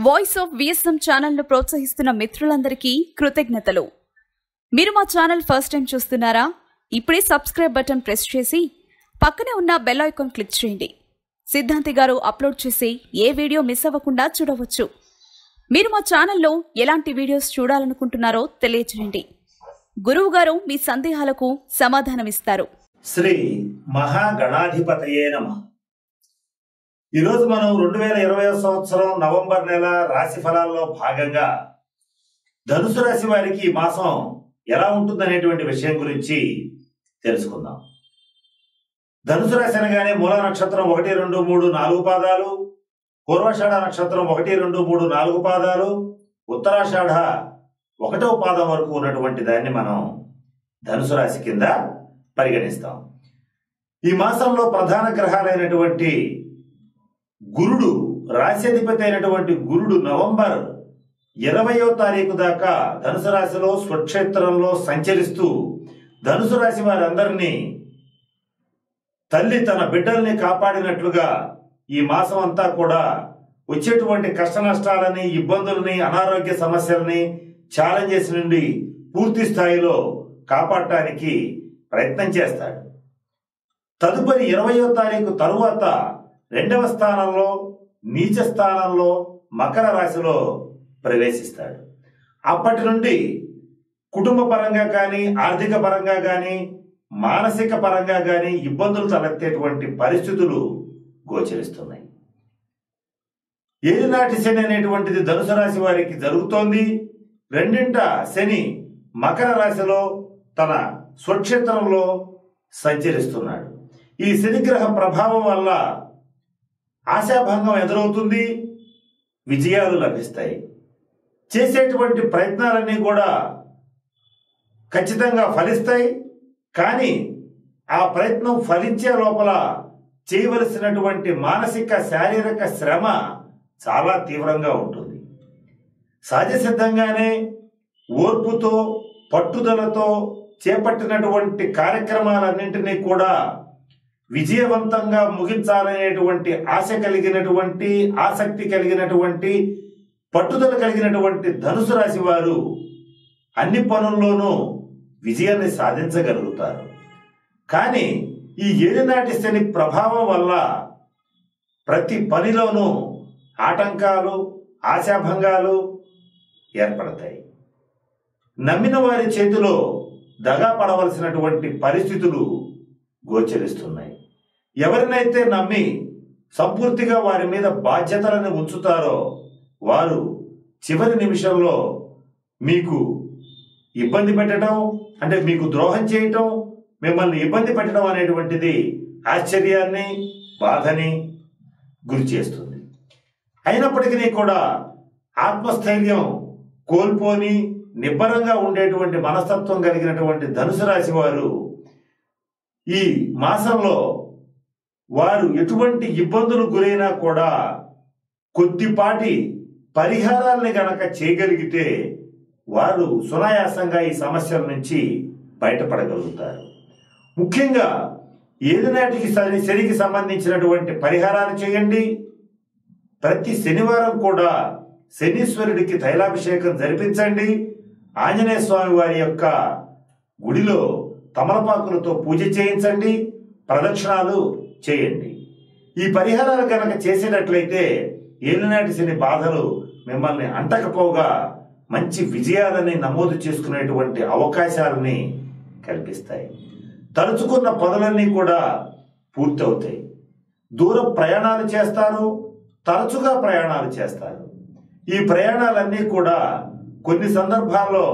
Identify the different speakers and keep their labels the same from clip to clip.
Speaker 1: Voice of VSM channel ను ప్రోత్సహిస్తున్న మిత్రులందరికీ కృతజ్ఞతలు. మీరు మా ఛానల్ ఫస్ట్ టైం చూస్తున్నారా? ఇప్పుడే సబ్స్క్రైబ్ బటన్ ప్రెస్ చేసి పక్కనే ఉన్న బెల్ ఐకాన్ క్లిక్ చేయండి. సిద్ధాంతి గారు అప్లోడ్ చేసే ఏ వీడియో మిస్ అవ్వకుండా చూడవచ్చు. మీరు మా ఛానల్లో ఎలాంటి వీడియోస్ చూడాలనుకుంటున్నారో తెలియజేయండి. గురువు గారు మీ సందేహాలకు సమాధానమిస్తారు.
Speaker 2: శ్రీ మహాగణాధిపతయే నమః. ఈరోజు మనం 2020 సంవత్సరం నవంబర్ నెల రాశి ఫలాల్లో భాగంగా ధనుసు రాశి వారికి ఈ మాసం ఎలా ఉంటుందనేటువంటి విషయం గురించి తెలుసుకుందాం. ధనుసు రాశి అనగానే మూల నక్షత్రం 1, 2, 3, 4 పాదాలు, పూర్వాషాఢ నక్షత్రం 1, 2, 3, 4 పాదాలు, ఉత్తరాషాఢ 1వ పాదం వరకు ఉన్నటువంటి దాన్ని మనం ధనుసు రాశి కింద పరిగణిస్తాం. ఈ మాసంలో ప్రధాన గ్రహాలైనటువంటి గురుడు, రాశ్యాధిపతి అయినటువంటి గురుడు నవంబర్ 20వ తారీఖు దాకా ధనుసు రాశిలో స్వక్షేత్రంలో సంచరిస్తూ ధనుసు రాశి వారందరినీ తల్లి తన బిడ్డల్ని కాపాడినట్లుగా ఈ మాసం అంతా కూడా వచ్చేటువంటి కష్ట నష్టాలని, ఇబ్బందులని, అనారోగ్య సమస్యలని, ఛాలెంజెస్ నుండి పూర్తి స్థాయిలో కాపాడటానికి ప్రయత్నం చేస్తాడు. తదుపరి 20వ తారీఖు తరువాత 2వ స్థానంలో నీచ స్థానంలో మకర రాశిలో ప్రవేశిస్తాడు. అప్పటి నుండి కుటుంబ పరంగా కానీ, ఆర్థిక పరంగా కానీ, మానసిక పరంగా కానీ ఇబ్బందులు తలెత్తేటువంటి పరిస్థితులు గోచరిస్తున్నాయి. ఏలినాటి శని అనేటువంటిది ధనుసు రాశి వారికి జరుగుతోంది. రెండింట శని మకర రాశిలో తన స్వక్షేత్రంలో సంచరిస్తున్నాడు. ఈ శనిగ్రహ ప్రభావం వల్ల ఆశాభంగం ఎదురవుతుంది, విజయాలు లభిస్తాయి. చేసేటువంటి ప్రయత్నాలన్నీ కూడా ఖచ్చితంగా ఫలిస్తాయి. కానీ ఆ ప్రయత్నం ఫలించే లోపల చేయవలసినటువంటి మానసిక, శారీరక శ్రమ చాలా తీవ్రంగా ఉంటుంది. సహజ సిద్ధంగానే ఓర్పుతో, పట్టుదలతో చేపట్టినటువంటి కార్యక్రమాలన్నింటినీ కూడా విజయవంతంగా ముగించాలనేటువంటి ఆశ కలిగినటువంటి, ఆసక్తి కలిగినటువంటి, పట్టుదల కలిగినటువంటి ధనుసు రాశి వారు అన్ని పనుల్లోనూ విజయాన్ని సాధించగలుగుతారు. కానీ ఈ ఏలినాటి శని ప్రభావం వల్ల ప్రతి పనిలోనూ ఆటంకాలు, ఆశాభంగాలు ఏర్పడతాయి. నమ్మిన వారి చేతిలో దగా పడవలసినటువంటి పరిస్థితులు గోచరిస్తున్నాయి. ఎవరినైతే నమ్మి సంపూర్తిగా వారి మీద బాధ్యతలను ఉంచుతారో వారు చివరి నిమిషంలో మీకు ఇబ్బంది పెట్టడం, అంటే మీకు ద్రోహం చేయటం, మిమ్మల్ని ఇబ్బంది పెట్టడం అనేటువంటిది ఆశ్చర్యాన్ని, బాధని గురి చేస్తుంది. అయినప్పటికీ కూడా ఆత్మస్థైర్యం కోల్పోని నిబ్బరంగా ఉండేటువంటి మనస్తత్వం కలిగినటువంటి ధనుసు రాశి వారు ఈ మాసంలో వారు ఎటువంటి ఇబ్బందులు గురైనా కూడా కొద్దిపాటి పరిహారాల్ని గనక చేయగలిగితే వారు సునాయాసంగా ఈ సమస్యల నుంచి బయటపడగలుగుతారు. ముఖ్యంగా ఏలినాటికి శనికి సంబంధించినటువంటి పరిహారాలు చేయండి. ప్రతి శనివారం కూడా శనీశ్వరుడికి తైలాభిషేకం జరిపించండి. ఆంజనేయ స్వామి వారి యొక్క గుడిలో తమలపాకులతో పూజ చేయించండి, ప్రదక్షిణాలు చేయండి. ఈ పరిహారాలు కనుక చేసేటట్లయితే ఏలినాటి శని బాధలు మిమ్మల్ని అంటకపోగా మంచి విజయాలని నమోదు చేసుకునేటువంటి అవకాశాలని కల్పిస్తాయి. తలుచుకున్న పనులన్నీ కూడా పూర్తవుతాయి. దూర ప్రయాణాలు చేస్తారు, తరచుగా ప్రయాణాలు చేస్తారు. ఈ ప్రయాణాలన్నీ కూడా కొన్ని సందర్భాల్లో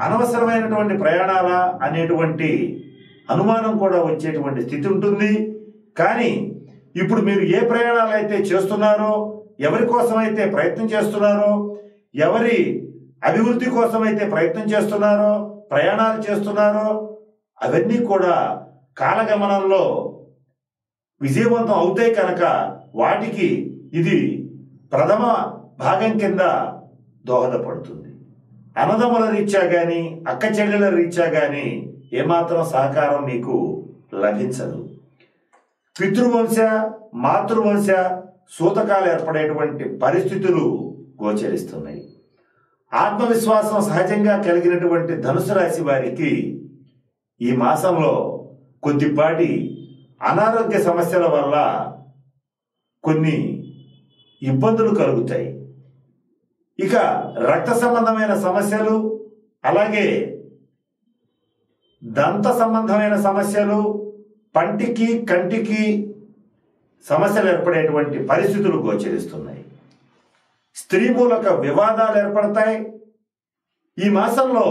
Speaker 2: అనవసరమైనటువంటి ప్రయాణాలా అనేటువంటి అనుమానం కూడా వచ్చేటువంటి స్థితి ఉంటుంది. కానీ ఇప్పుడు మీరు ఏ ప్రయాణాలు అయితే చేస్తున్నారో, ఎవరి కోసమైతే ప్రయత్నం చేస్తున్నారో, ఎవరి అభివృద్ధి కోసమైతే ప్రయత్నం చేస్తున్నారో, ప్రయాణాలు చేస్తున్నారో, అవన్నీ కూడా కాలగమనంలో విజయవంతం అవుతాయి. కనుక వాటికి ఇది ప్రథమ భాగం కింద దోహదపడుతుంది. అన్నదమ్ముల రీత్యా కానీ, అక్క చెల్లెల రీత్యా కానీ ఏమాత్రం సహకారం మీకు లభించదు. పితృవంశ, మాతృవంశ సూతకాలు ఏర్పడేటువంటి పరిస్థితులు గోచరిస్తున్నాయి. ఆత్మవిశ్వాసం సహజంగా కలిగినటువంటి ధనుసు రాశి వారికి ఈ మాసంలో కొద్దిపాటి అనారోగ్య సమస్యల వల్ల కొన్ని ఇబ్బందులు కలుగుతాయి. ఇక రక్త సంబంధమైన సమస్యలు, అలాగే దంత సంబంధమైన సమస్యలు, పంటికి కంటికి సమస్యలు ఏర్పడేటువంటి పరిస్థితులు గోచరిస్తున్నాయి. స్త్రీ మూలక వివాదాలు ఏర్పడతాయి. ఈ మాసంలో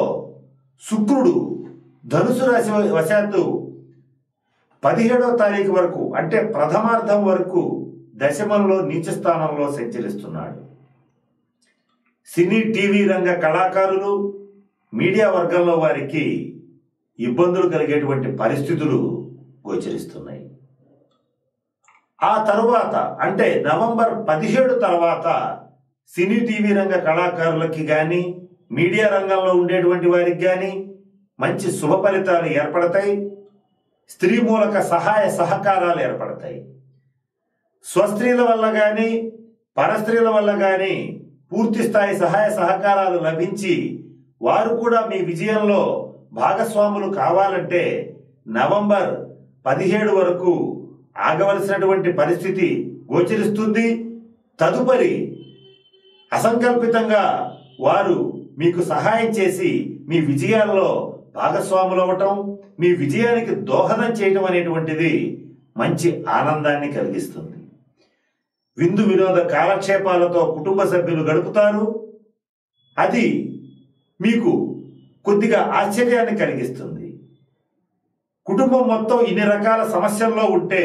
Speaker 2: శుక్రుడు ధనుసు రాశి వశాత్తు 17వ తారీఖు వరకు, అంటే ప్రథమార్థం వరకు దశమంలో నీచ స్థానంలో సంచరిస్తున్నాడు. సినీ టీవీ రంగ కళాకారులు, మీడియా వర్గంలో వారికి ఇబ్బందులు కలిగేటువంటి పరిస్థితులు గోచరిస్తున్నాయి. ఆ తరువాత అంటే నవంబర్ 17 తర్వాత సినీ టీవీ రంగ కళాకారులకి కానీ, మీడియా రంగంలో ఉండేటువంటి వారికి కానీ మంచి శుభ ఫలితాలు ఏర్పడతాయి. స్త్రీ మూలక సహాయ సహకారాలు ఏర్పడతాయి. స్వస్త్రీల వల్ల కానీ, పరస్త్రీల వల్ల కానీ పూర్తి స్థాయి సహాయ సహకారాలు లభించి వారు కూడా మీ విజయంలో భాగస్వాములు కావాలంటే నవంబర్ 17 వరకు ఆగవలసినటువంటి పరిస్థితి గోచరిస్తుంది. తదుపరి అసంకల్పితంగా వారు మీకు సహాయం చేసి మీ విజయాల్లో భాగస్వాములు అవ్వటం, మీ విజయానికి దోహదం చేయటం అనేటువంటిది మంచి ఆనందాన్ని కలిగిస్తుంది. విందు వినోద కాలక్షేపాలతో కుటుంబ సభ్యులు గడుపుతారు. అది మీకు కొద్దిగా ఆశ్చర్యాన్ని కలిగిస్తుంది. కుటుంబం మొత్తం ఇన్ని రకాల సమస్యల్లో ఉంటే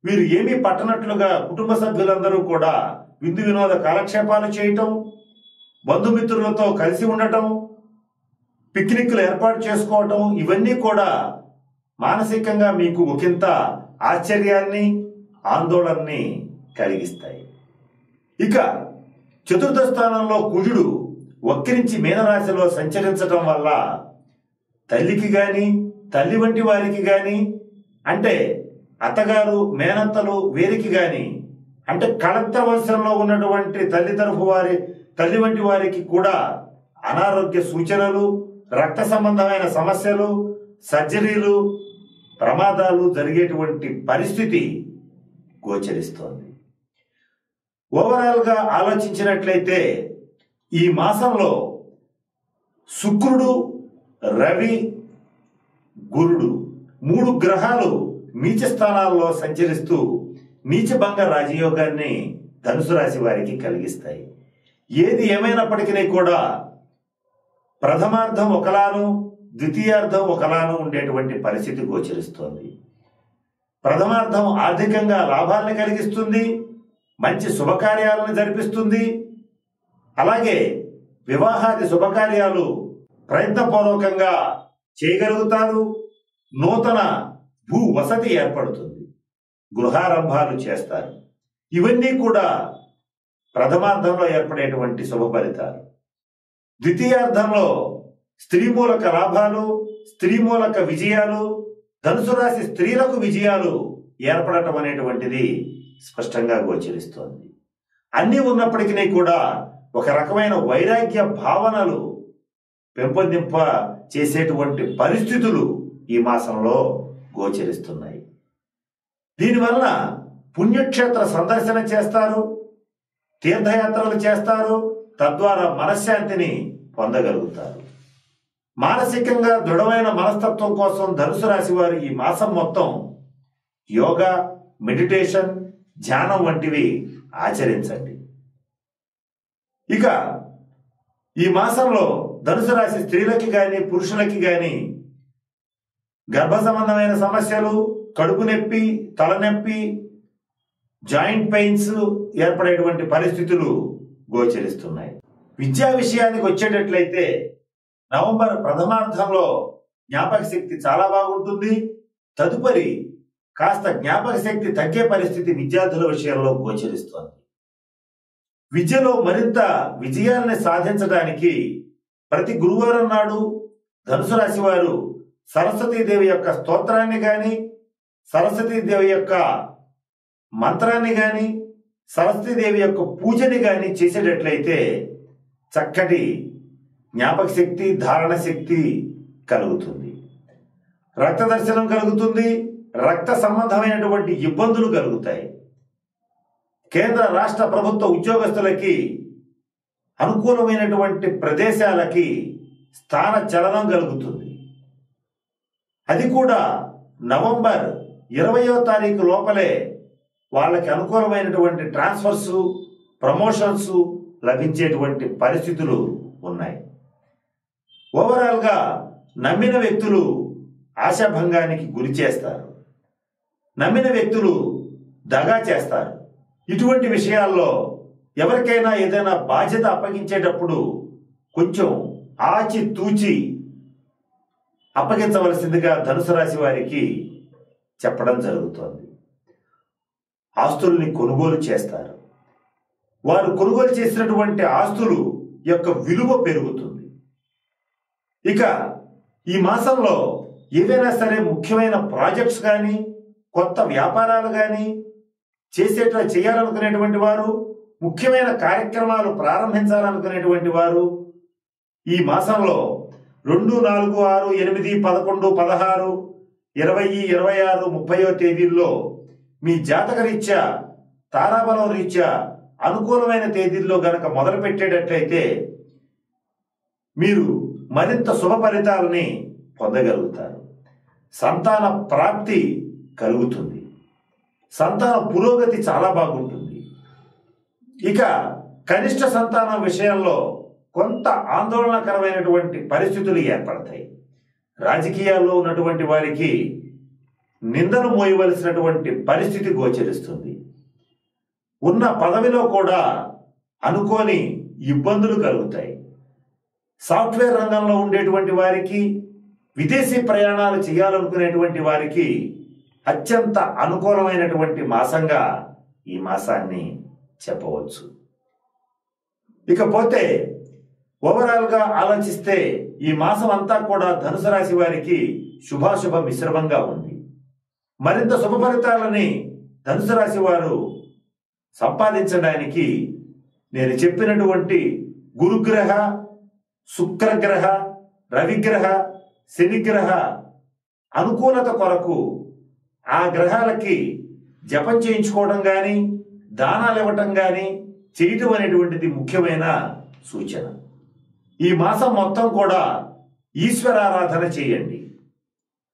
Speaker 2: వీరు ఏమీ పట్టనట్లుగా కుటుంబ సభ్యులందరూ కూడా విందు వినోద కాలక్షేపాలు చేయటం, బంధుమిత్రులతో కలిసి ఉండటం, పిక్నిక్లు ఏర్పాటు చేసుకోవటం, ఇవన్నీ కూడా మానసికంగా మీకు ఒకంత ఆశ్చర్యాన్ని, ఆందోళనని కలిగిస్తాయి. ఇక చతుర్థ స్థానంలో కుజుడు వక్రించి మీనరాశిలో సంచరించటం వల్ల తల్లికి గాని, తల్లి వంటి వారికి గాని, అంటే అత్తగారు, మేనత్తలు వీరికి గాని, అంటే కళత్త వంశంలో ఉన్నటువంటి తల్లి వంటి వారికి కూడా అనారోగ్య సూచనలు, రక్త సంబంధమైన సమస్యలు, సర్జరీలు, ప్రమాదాలు జరిగేటువంటి పరిస్థితి గోచరిస్తోంది. ఓవరాల్ గా ఆలోచించినట్లయితే ఈ మాసంలో శుక్రుడు, రవి, గురుడు 3 గ్రహాలు నీచ స్థానాల్లో సంచరిస్తూ నీచభంగ రాజయోగాన్ని ధనుసు రాశి వారికి కలిగిస్తాయి. ఏది ఏమైనప్పటికీ కూడా ప్రథమార్థం ఒకలాను, ద్వితీయార్థం ఒకలాను ఉండేటువంటి పరిస్థితి గోచరిస్తోంది. ప్రథమార్థం ఆర్థికంగా లాభాలను కలిగిస్తుంది, మంచి శుభకార్యాలను జరిపిస్తుంది. అలాగే వివాహాది శుభకార్యాలు ప్రయత్నపూర్వకంగా చేయగలుగుతారు. నూతన భూ వసతి ఏర్పడుతుంది, గృహారంభాలు చేస్తారు. ఇవన్నీ కూడా ప్రథమార్థంలో ఏర్పడేటువంటి శుభ ఫలితాలు. ద్వితీయార్థంలో స్త్రీ మూలక లాభాలు, స్త్రీ మూలక విజయాలు, ధనుసు రాశి స్త్రీలకు విజయాలు ఏర్పడటం అనేటువంటిది స్పష్టంగా గోచరిస్తోంది. అన్నీ ఉన్నప్పటికీ కూడా ఒక రకమైన వైరాగ్య భావనలు పెంపొందింప చేసేటువంటి పరిస్థితులు ఈ మాసంలో గోచరిస్తున్నాయి. దీనివల్ల పుణ్యక్షేత్ర సందర్శన చేస్తారు, తీర్థయాత్రలు చేస్తారు, తద్వారా మనశ్శాంతిని పొందగలుగుతారు. మానసికంగా దృఢమైన మనస్తత్వం కోసం ధనుసు రాశి వారు ఈ మాసం మొత్తం యోగా, మెడిటేషన్, ధ్యానం వంటివి ఆచరించండి. ఇక ఈ మాసంలో ధనుసు రాశి స్త్రీలకి కానీ, పురుషులకి కానీ గర్భ సంబంధమైన సమస్యలు, కడుపు నొప్పి, తలనొప్పి, జాయింట్ పెయిన్స్ ఏర్పడేటువంటి పరిస్థితులు గోచరిస్తున్నాయి. విద్యా విషయానికి వచ్చేటట్లయితే నవంబర్ ప్రథమార్థంలో జ్ఞాపక శక్తి చాలా బాగుంటుంది. తదుపరి కాస్త జ్ఞాపక శక్తి తగ్గే పరిస్థితి విద్యార్థుల విషయంలో గోచరిస్తోంది. విద్యలో మరింత విజయాల్ని సాధించడానికి ప్రతి గురువారం నాడు ధనుసు రాశి వారు సరస్వతీదేవి యొక్క స్తోత్రాన్ని గాని, సరస్వతీదేవి యొక్క మంత్రాన్ని గాని, సరస్వతీదేవి యొక్క పూజని కానీ చేసేటట్లయితే చక్కటి జ్ఞాపక శక్తి, ధారణ శక్తి కలుగుతుంది. రక్త దర్శనం కలుగుతుంది. రక్త సంబంధమైనటువంటి ఇబ్బందులు కలుగుతాయి. కేంద్ర రాష్ట్ర ప్రభుత్వ ఉద్యోగస్తులకి అనుకూలమైనటువంటి ప్రదేశాలకి స్థాన చలనం కలుగుతుంది. అది కూడా నవంబర్ 20వ తారీఖు లోపలే వాళ్ళకి అనుకూలమైనటువంటి ట్రాన్స్ఫర్స్, ప్రమోషన్స్ లభించేటువంటి పరిస్థితులు ఉన్నాయి. ఓవరాల్గా నమ్మిన వ్యక్తులు ఆశాభంగానికి గురి చేస్తారు. నమ్మిన వ్యక్తులు దగా చేస్తారు. ఇటువంటి విషయాల్లో ఎవరికైనా ఏదైనా బాధ్యత అప్పగించేటప్పుడు కొంచెం ఆచి తూచి అప్పగించవలసిందిగా ధనుసు రాశి వారికి చెప్పడం జరుగుతోంది. ఆస్తుల్ని కొనుగోలు చేస్తారు. వారు కొనుగోలు చేసినటువంటి ఆస్తులు యొక్క విలువ పెరుగుతుంది. ఇక ఈ మాసంలో ఏవైనా సరే ముఖ్యమైన ప్రాజెక్ట్స్ కానీ, కొత్త వ్యాపారాలు కానీ చేయాలనుకునేటువంటి వారు, ముఖ్యమైన కార్యక్రమాలు ప్రారంభించాలనుకునేటువంటి వారు ఈ మాసంలో 2, 4, 6, 8, 11, 16, 20, 26, 30వ తేదీల్లో మీ జాతక రీత్యా, తారాబలం రీత్యా అనుకూలమైన తేదీల్లో గనక మొదలు పెట్టేటట్లయితే మీరు మరింత శుభ ఫలితాలని పొందగలుగుతారు. సంతాన ప్రాప్తి కలుగుతుంది. సంతాన పురోగతి చాలా బాగుంటుంది. ఇక కనిష్ట సంతానం విషయంలో కొంత ఆందోళనకరమైనటువంటి పరిస్థితులు ఏర్పడతాయి. రాజకీయాల్లో ఉన్నటువంటి వారికి నిందను మోయవలసినటువంటి పరిస్థితి గోచరిస్తుంది. ఉన్న పదవిలో కూడా అనుకోని ఇబ్బందులు కలుగుతాయి. సాఫ్ట్వేర్ రంగంలో ఉండేటువంటి వారికి, విదేశీ ప్రయాణాలు చేయాలనుకునేటువంటి వారికి అత్యంత అనుకూలమైనటువంటి మాసంగా ఈ మాసాన్ని చెప్పవచ్చు. ఇకపోతే ఓవరాల్గా ఆలోచిస్తే ఈ మాసం అంతా కూడా ధనుసు రాశి వారికి శుభాశుభ మిశ్రమంగా ఉంది. మరింత శుభ ఫలితాలని ధనుసు రాశి వారు సంపాదించడానికి నేను చెప్పినటువంటి గురుగ్రహ, శుక్రగ్రహ, రవిగ్రహ, శనిగ్రహ అనుకూలత కొరకు ఆ గ్రహాలకి జపం చేయించుకోవడం కానీ, దానాలు ఇవ్వటం కానీ చేయటం అనేటువంటిది ముఖ్యమైన సూచన. ఈ మాసం మొత్తం కూడా ఈశ్వరారాధన చేయండి.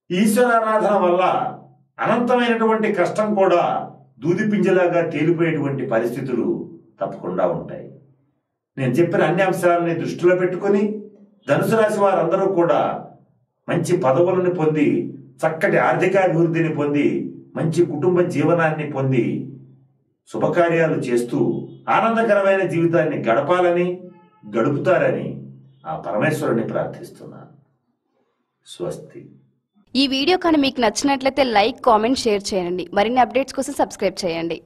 Speaker 2: ఈశ్వరారాధన వల్ల అనంతమైనటువంటి కష్టం కూడా దూదిపింజలాగా తేలిపోయేటువంటి పరిస్థితులు తప్పకుండా ఉంటాయి. నేను చెప్పిన అన్ని అంశాలని దృష్టిలో పెట్టుకుని ధనుసు రాశి వారందరూ కూడా మంచి పదవులను పొంది, చక్కటి ఆర్థికాభివృద్ధిని పొంది, మంచి కుటుంబ జీవనాన్ని పొంది, శుభకార్యాలు చేస్తూ ఆనందకరమైన జీవితాన్ని గడుపుతారని ఆ పరమేశ్వరుని ప్రార్థిస్తున్నాను. స్వస్తి.
Speaker 3: ఈ వీడియో కానీ మీకు నచ్చినట్లయితే లైక్, కామెంట్, షేర్ చేయండి. మరిన్ని అప్డేట్స్ కోసం సబ్స్క్రైబ్ చేయండి.